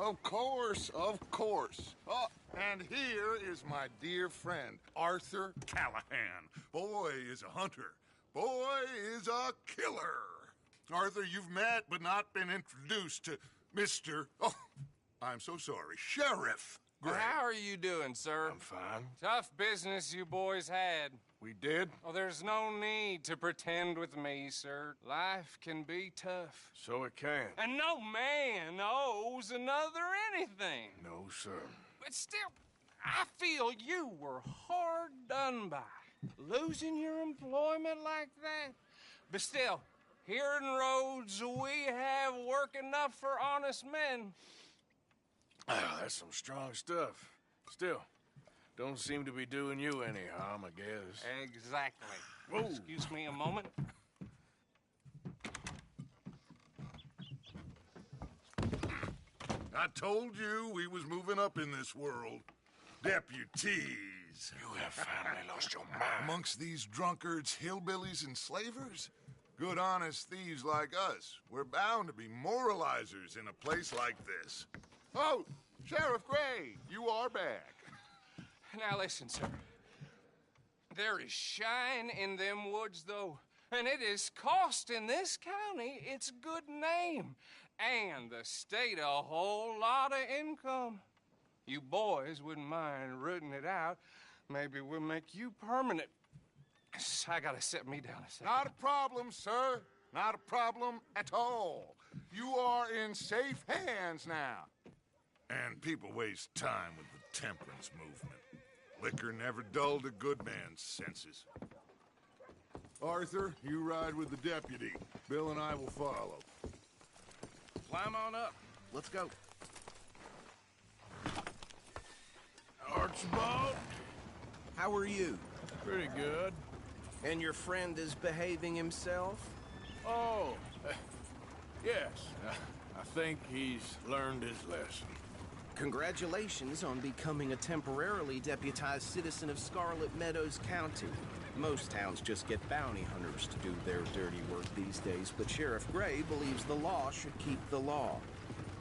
Of course, of course. Oh, and here is my dear friend, Arthur Callahan. Boy is a hunter. Boy is a killer. Arthur, you've met but not been introduced to Mr. Oh, I'm so sorry, Sheriff Gray. How are you doing, sir? I'm fine. Tough business you boys had. We did? Oh, there's no need to pretend with me, sir. Life can be tough. So it can. And no man owes another anything. No, sir. But still, I feel you were hard done by. Losing your employment like that. But still, here in Rhodes, we have work enough for honest men. Ah, that's some strong stuff. Still, don't seem to be doing you any harm, I guess. Exactly. Whoa. Excuse me a moment. I told you we was moving up in this world. Deputies. You have finally lost your mind. Amongst these drunkards, hillbillies, and slavers? Good, honest thieves like us. We're bound to be moralizers in a place like this. Oh, Sheriff Gray, you are back. Now listen, sir. There is shine in them woods, though, and it is costing this county its good name, and the state a whole lot of income. You boys wouldn't mind rooting it out. Maybe we'll make you permanent. I gotta sit me down a second. Not a problem, sir. Not a problem at all. You are in safe hands now. And people waste time with the temperance movement. Liquor never dulled a good man's senses. Arthur, you ride with the deputy. Bill and I will follow. Climb on up. Let's go. Archibald? How are you? Pretty good. And your friend is behaving himself? Oh, yes. I think he's learned his lesson. Congratulations on becoming a temporarily deputized citizen of Scarlet Meadows County. Most towns just get bounty hunters to do their dirty work these days, but Sheriff Gray believes the law should keep the law.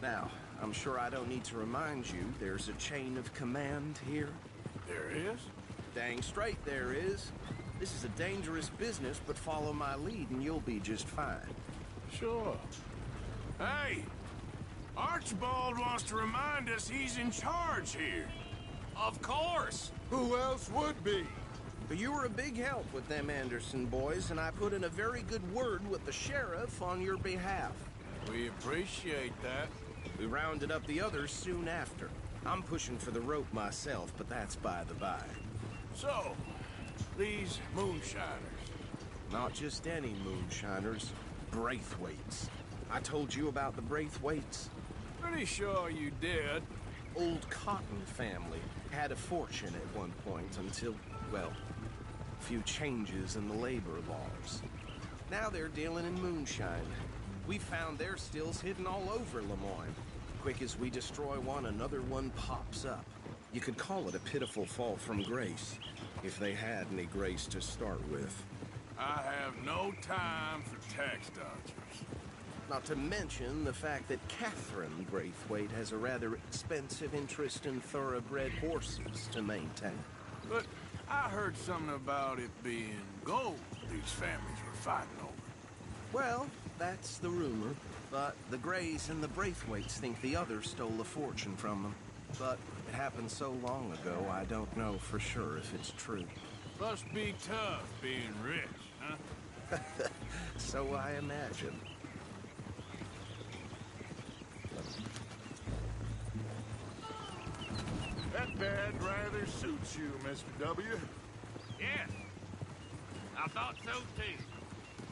Now, I'm sure I don't need to remind you there's a chain of command here. There is? Dang straight there is. This is a dangerous business, but follow my lead and you'll be just fine. Sure. Hey! Archibald wants to remind us he's in charge here. Of course. Who else would be? But you were a big help with them Anderson boys, and I put in a very good word with the sheriff on your behalf. We appreciate that. We rounded up the others soon after. I'm pushing for the rope myself, but that's by the by. So, these moonshiners. Not just any moonshiners, Braithwaites. I told you about the Braithwaites. Pretty sure you did. Old Cotton family had a fortune at one point until, well, a few changes in the labor laws. Now they're dealing in moonshine. We found their stills hidden all over Lemoyne. Quick as we destroy one, another one pops up. You could call it a pitiful fall from grace, if they had any grace to start with. I have no time for tax dodgers. Not to mention the fact that Catherine Braithwaite has a rather expensive interest in thoroughbred horses to maintain. But I heard something about it being gold these families were fighting over. Well, that's the rumor. But the Grays and the Braithwaites think the others stole a fortune from them. But it happened so long ago, I don't know for sure if it's true. Must be tough being rich, huh? So I imagine. That bed rather suits you, Mr. W. Yes, I thought so too.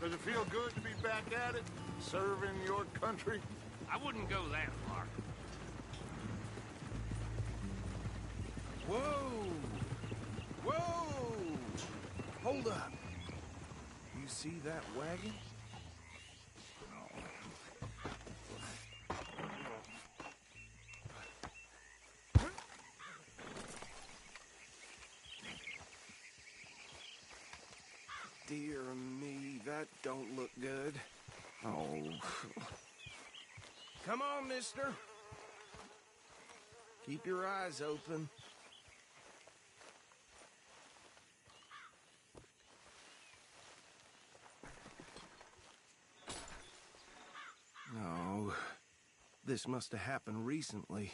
Does it feel good to be back at it, serving your country? I wouldn't go that far. Whoa! Whoa! Hold up. You see that wagon? Dear me, that don't look good. Oh. Come on, mister. Keep your eyes open. No, this must have happened recently.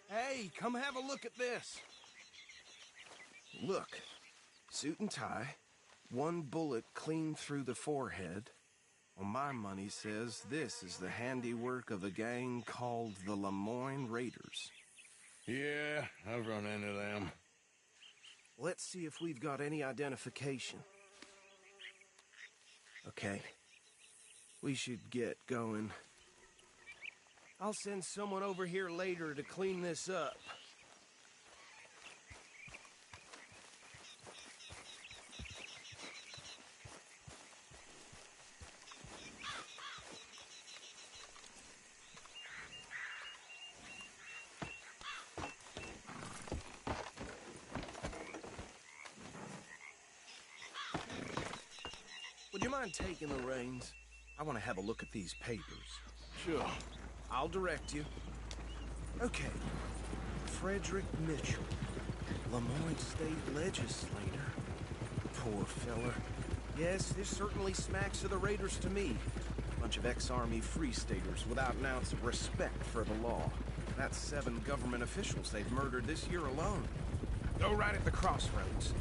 Hey, come have a look at this. Look, suit and tie, one bullet clean through the forehead. Well, my money says this is the handiwork of a gang called the Lemoyne Raiders. Yeah, I've run into them. Let's see if we've got any identification. Okay. We should get going. I'll send someone over here later to clean this up. Would you mind taking the reins? I want to have a look at these papers. Sure. I'll direct you. Okay. Frederick Mitchell, Lemoyne State Legislator. Poor fella. Yes, this certainly smacks of the Raiders to me. Bunch of ex-Army Free Staters without an ounce of respect for the law. That's 7 government officials they've murdered this year alone. Go right at the crossroads.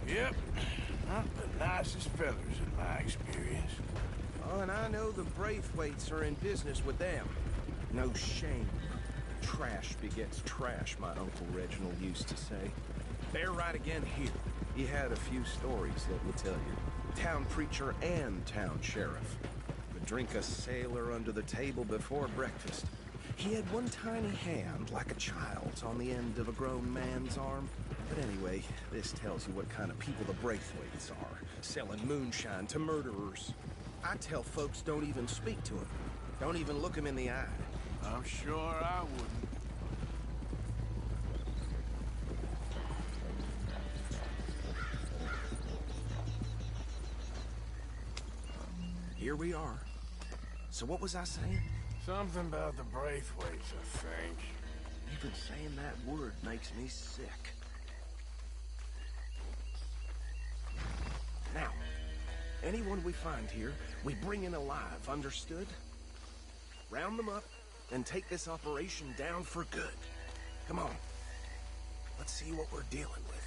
Yep. Not the nicest fellas in my experience. Oh, and I know the Braithwaites are in business with them. No shame. Trash begets trash, my Uncle Reginald used to say. They're right again here. He had a few stories, let me tell you. Town preacher and town sheriff. Would drink a sailor under the table before breakfast. He had one tiny hand, like a child's, on the end of a grown man's arm. But anyway, this tells you what kind of people the Braithwaites are. Selling moonshine to murderers. I tell folks don't even speak to him. Don't even look him in the eye. I'm sure I wouldn't. Here we are. So what was I saying? Something about the Braithwaites, I think. Even saying that word makes me sick. Now, anyone we find here, we bring in alive, understood? Round them up, and take this operation down for good. Come on. Let's see what we're dealing with.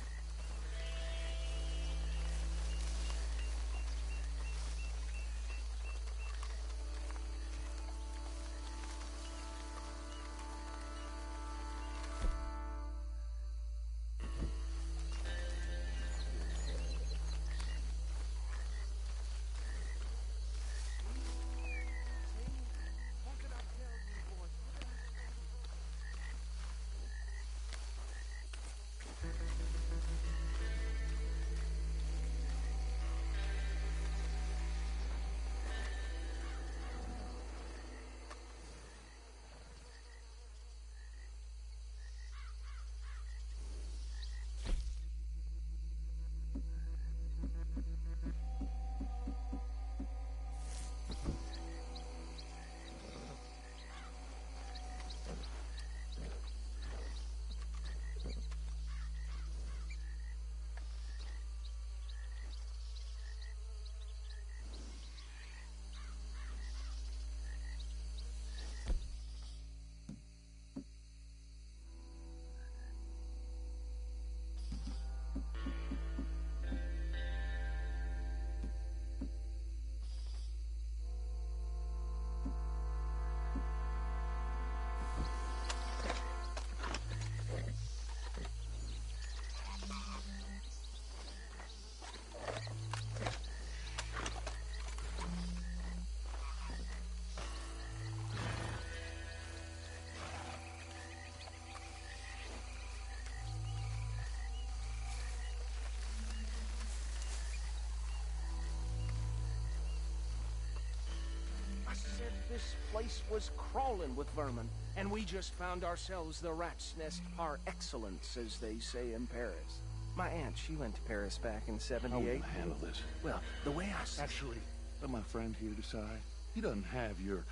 This place was crawling with vermin, and we just found ourselves the rat's nest par excellence, as they say in Paris. My aunt, she went to Paris back in '78. I will handle this. Well, the way I see... Actually, let my friend here decide. He doesn't have your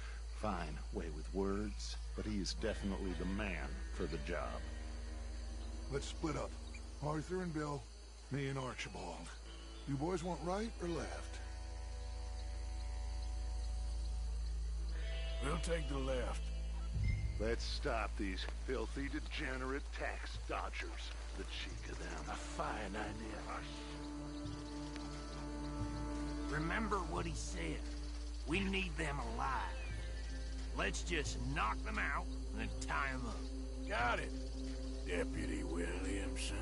fine way with words, but he is definitely the man for the job. Let's split up. Arthur and Bill, me and Archibald. You boys want right or left? We'll take the left. Let's stop these filthy, degenerate tax dodgers. The cheek of them. A fine idea. Remember what he said. We need them alive. Let's just knock them out and then tie them up. Got it, Deputy Williamson.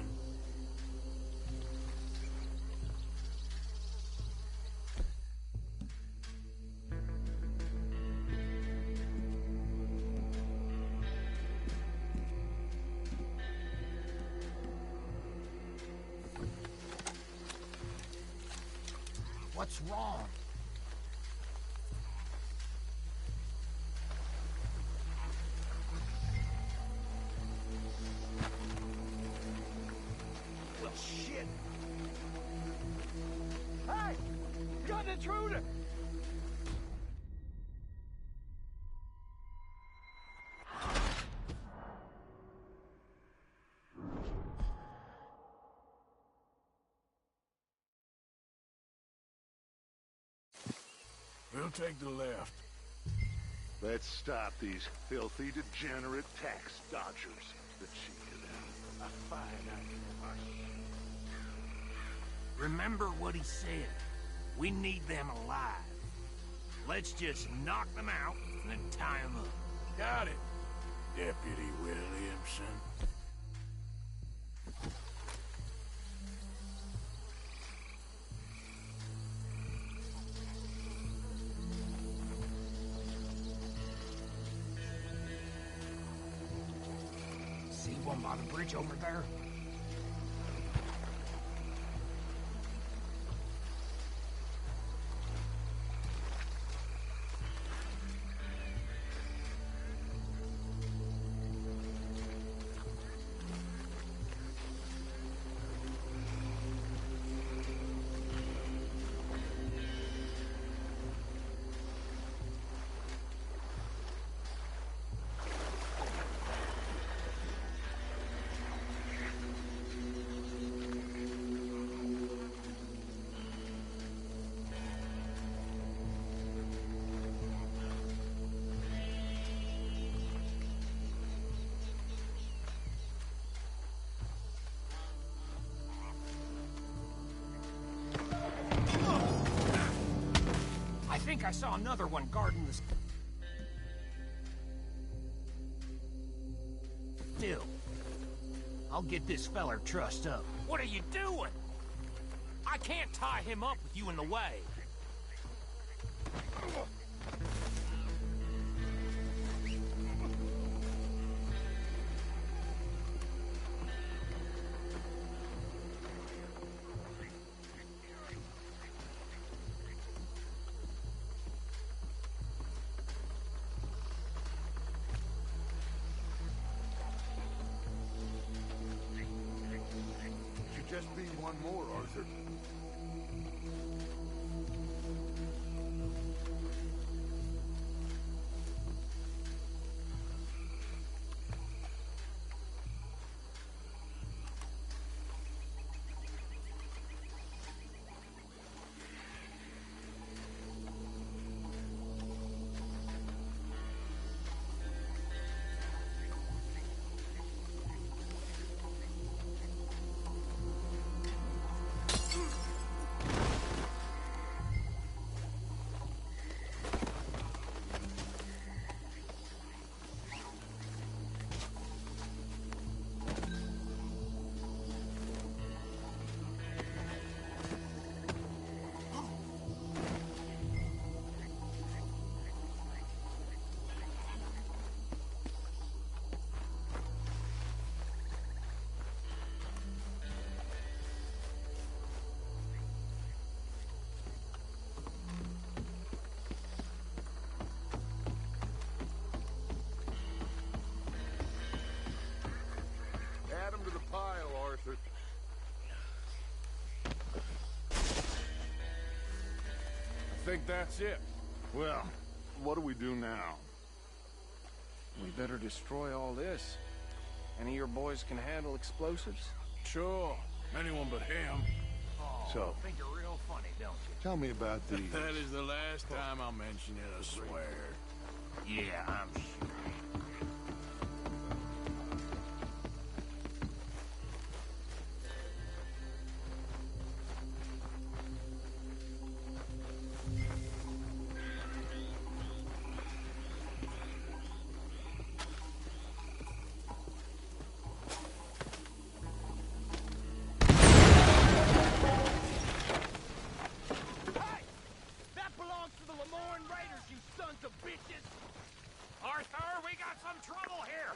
What's wrong? Well, shit. Hey! You got an intruder! We'll take the left. Let's stop these filthy, degenerate tax dodgers. The cheek of them. A fine idea. Remember what he said. We need them alive. Let's just knock them out and then tie them up. Got it, Deputy Williamson. See one by the bridge over there? I think I saw another one guarding the... Still. I'll get this feller trussed up. What are you doing? I can't tie him up with you in the way. Should just be one more, Arthur. Add him to the pile, Arthur. I think that's it. Well, what do we do now? We better destroy all this. Any of your boys can handle explosives? Sure. Anyone but him. Oh, So- think you're real funny, don't you? Tell me about these. That is the last time I'll mention it, I swear. Yeah, I'm sure. That belongs to the Lemoyne Raiders, you sons of bitches! Arthur, we got some trouble here!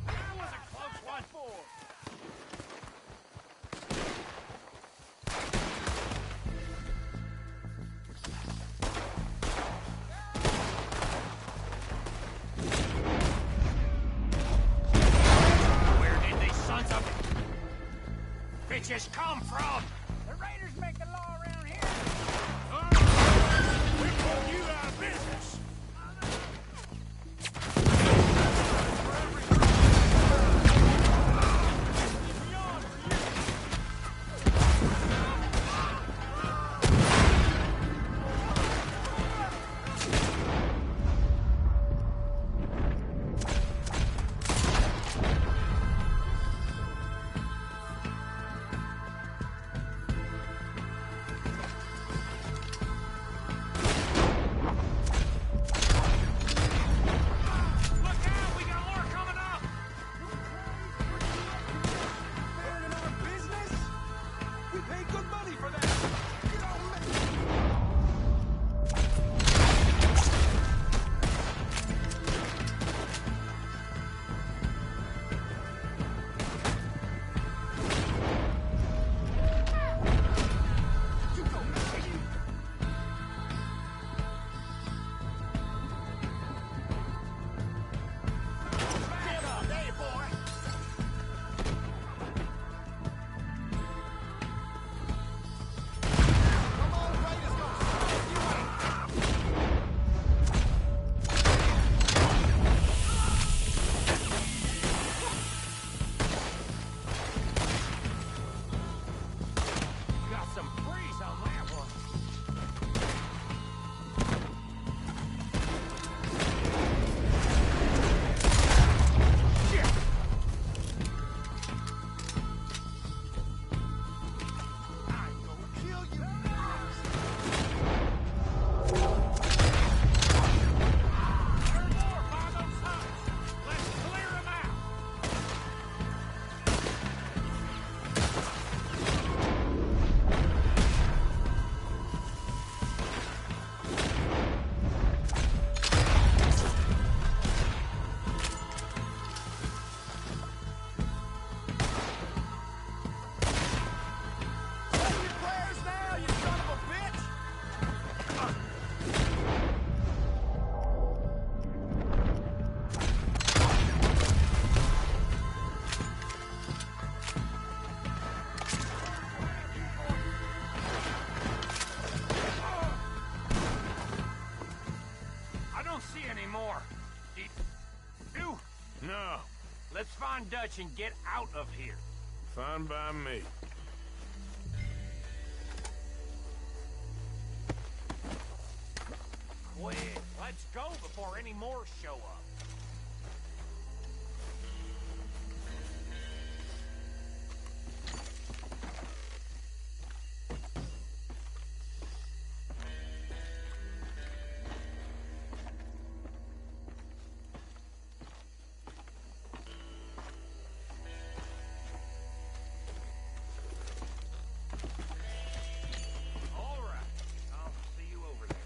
That was a close one! Where did these sons of bitches come from? The Raiders make the law around here! We put you out of business! Look out! We got more coming up! They're in our business? We pay good money for that! Get on Get up! Hey, boy! Come on, Raiders, gonna smoke you out! Got some freeze on that one. I'm gonna kill you! There are more by those huts. Let's clear them out. Say your prayers now, you son of a bitch! I don't see any more. You? No. Let's find Dutch and get out of here. Fine by me. Quick, let's go before any more show up. All right, I'll see you over there.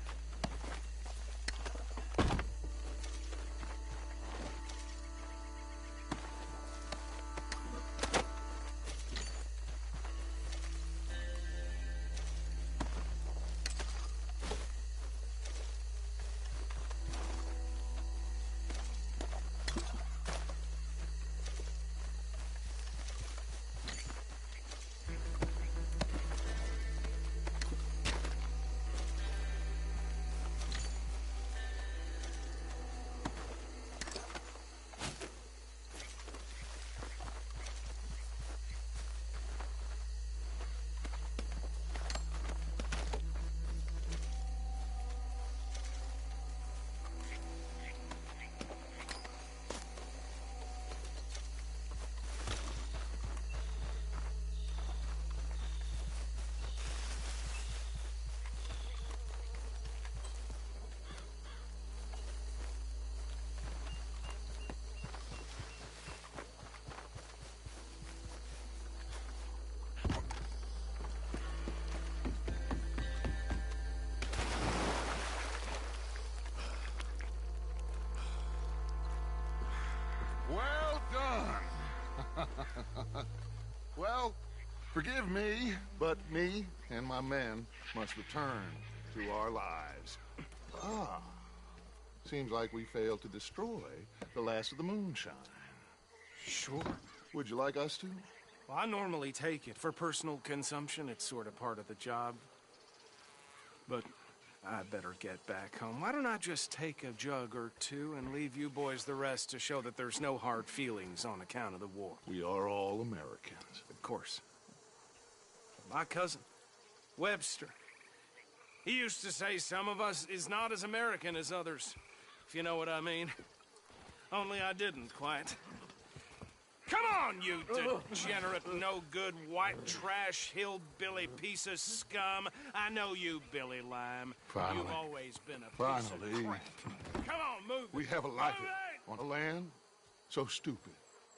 Well, forgive me, but me and my men must return to our lives. Ah. Seems like we failed to destroy the last of the moonshine. Sure. Would you like us to? Well, I normally take it. For personal consumption, it's sort of part of the job. But I better get back home. Why don't I just take a jug or two and leave you boys the rest to show that there's no hard feelings on account of the war? We are all Americans. Of course. My cousin, Webster, he used to say some of us is not as American as others, if you know what I mean. Only I didn't quite. Come on, you degenerate, no-good, white trash, hillbilly piece of scum. I know you, Billy Lime. Finally. You've always been a piece of crap. Come on, move it. We have a life Move it. on a land so stupid,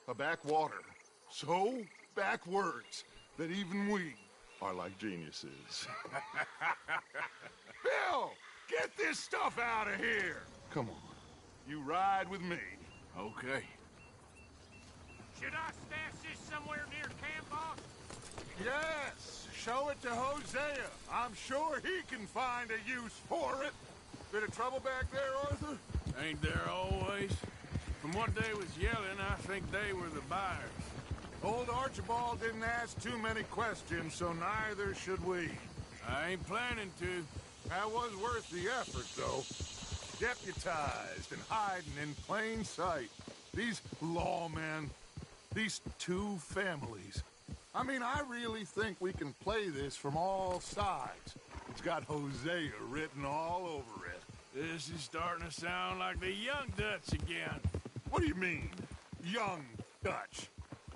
a backwater so backwards that even we are like geniuses. Bill, get this stuff out of here. Come on, you ride with me. Okay. Should I stash this somewhere near camp, boss? Yes, show it to Hosea. I'm sure he can find a use for it. Bit of trouble back there, Arthur? Ain't there always? From what they was yelling, I think they were the buyers. Old Archibald didn't ask too many questions, so neither should we. I ain't planning to. That was worth the effort, though. Deputized and hiding in plain sight. These lawmen, these two families. I mean, I really think we can play this from all sides. It's got Hosea written all over it. This is starting to sound like the Young Dutch again. What do you mean, young Dutch?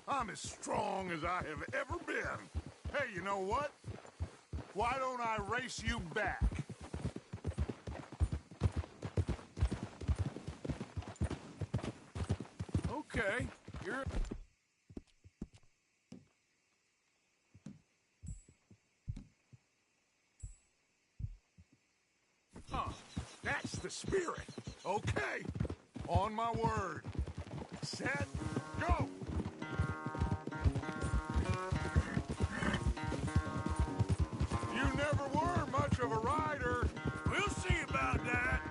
I'm as strong as I have ever been. Hey, you know what? Why don't I race you back? Okay, you're... Huh, that's the spirit. Okay, on my word. Set, go! You never were much of a rider. We'll see about that.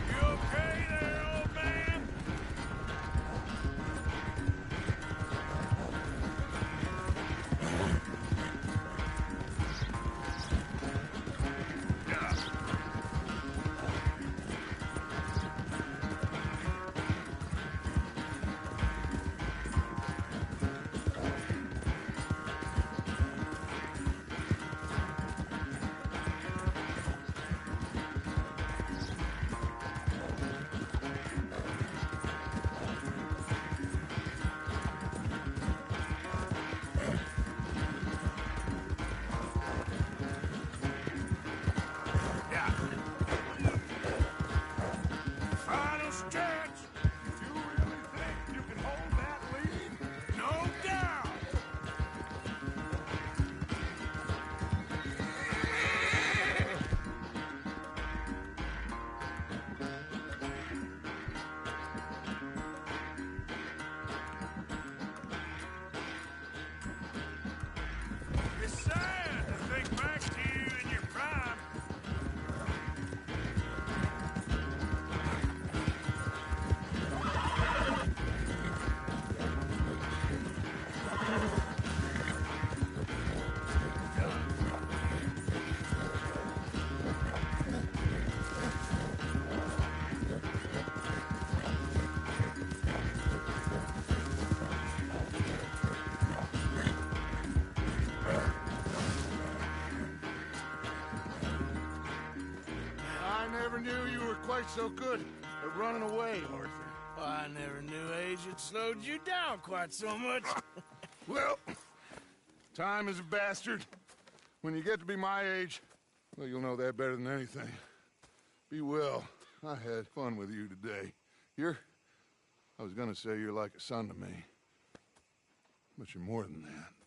You okay there, old man? Final stretch. You really think you can hold that lead? No doubt. It's sad to think back to you in your prime. I never knew you were quite so good at running away, Arthur. I never knew age had slowed you down quite so much. Well, time is a bastard. When you get to be my age, Well, you'll know that better than anything. Be well. I had fun with you today. I was gonna say you're like a son to me. But you're more than that.